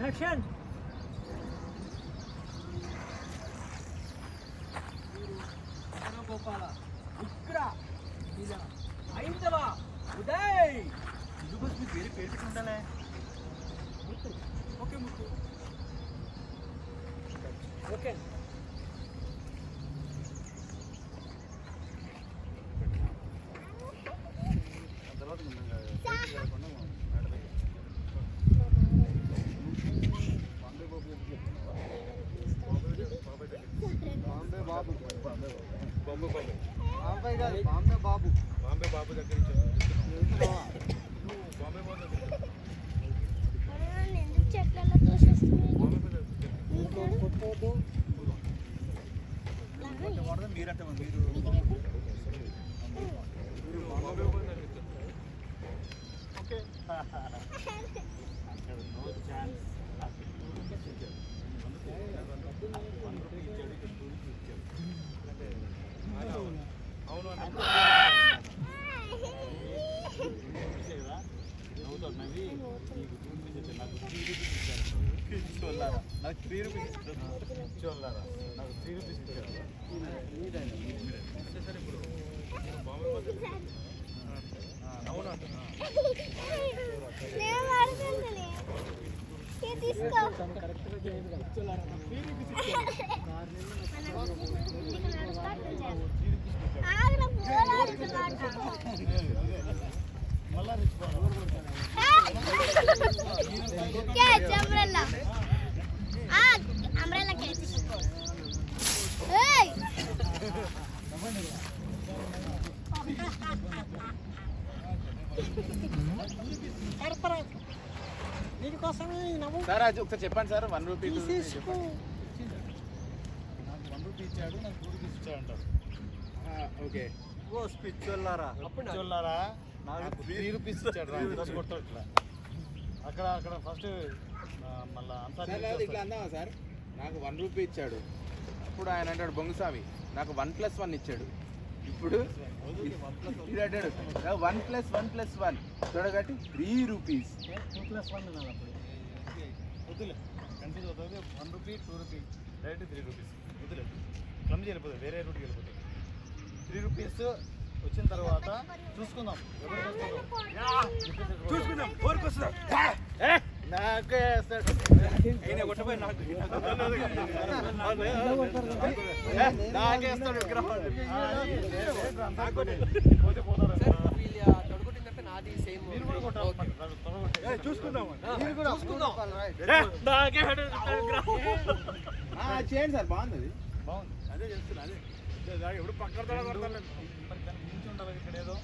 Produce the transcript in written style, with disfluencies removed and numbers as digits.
Action. Gopala ఇక్కడ ఇలా ఐదవ ఉదయ్ ఇది బస్ మీ పేరు పెట్టుకుంటానే ముత్తు. ఓకే ముత్తు. ఓకే బాంబే బాబు దగ్గర నుంచి బాంబే బాబు దగ్గర చెట్లలో తోసేస్తున్నాయి. మీరంటే మీరు ఓకే నో ఛాన్స్. అవును నవ్వి నాకు 3 రూపీస్ ఇచ్చారు. నాకు 3 రూపీస్ ఇచ్చారు. నాకు 3 రూపీస్ ఇచ్చారు. అంటే సార్ ఇప్పుడు బాంబే అవును అంటున్నా మళ్ళా సార్ అది ఒకసారి చెప్పండి సార్. 1 రూపీ 1 రూపీ ఇచ్చాడు, నాకు 2 రూపీస్ ఇచ్చాడు అంటారు. ఓకే. ఓ స్పిచ్చోళ్ళారా నాకు 3 రూపీస్ ఇచ్చాడు. కొడతాడు ఇట్లా అక్కడ ఫస్ట్ మళ్ళీ ఇట్లా అందామా సార్? నాకు 1 రూపీ ఇచ్చాడు. అప్పుడు ఆయన అంటాడు బొంగుస్వామి నాకు 1+1 ఇచ్చాడు. ఇప్పుడు ఇది అంటాడు 1+1+1 చూడగట్టి 3 రూపీస్. 2+1 వద్దులే కన్ఫ్యూజ్ అవుతుంది. 1 రూపీ 2 రూపీ డైరెక్ట్ 3 రూపీస్ వద్దులే. క్లమ్జీ వెళ్ళిపోతుంది, వేరే రూట్కి వెళ్ళిపోతుంది. 3 రూపీస్ వచ్చిన తర్వాత చూసుకుందాం. చూసుకుందాం. నాకే నాకేస్తాడు విగ్రహం. చేయండి సార్. బాగుంది అదే చెప్తున్నా. అదే ఎప్పుడు పక్కన మించి ఉండాలి ఇక్కడ ఏదో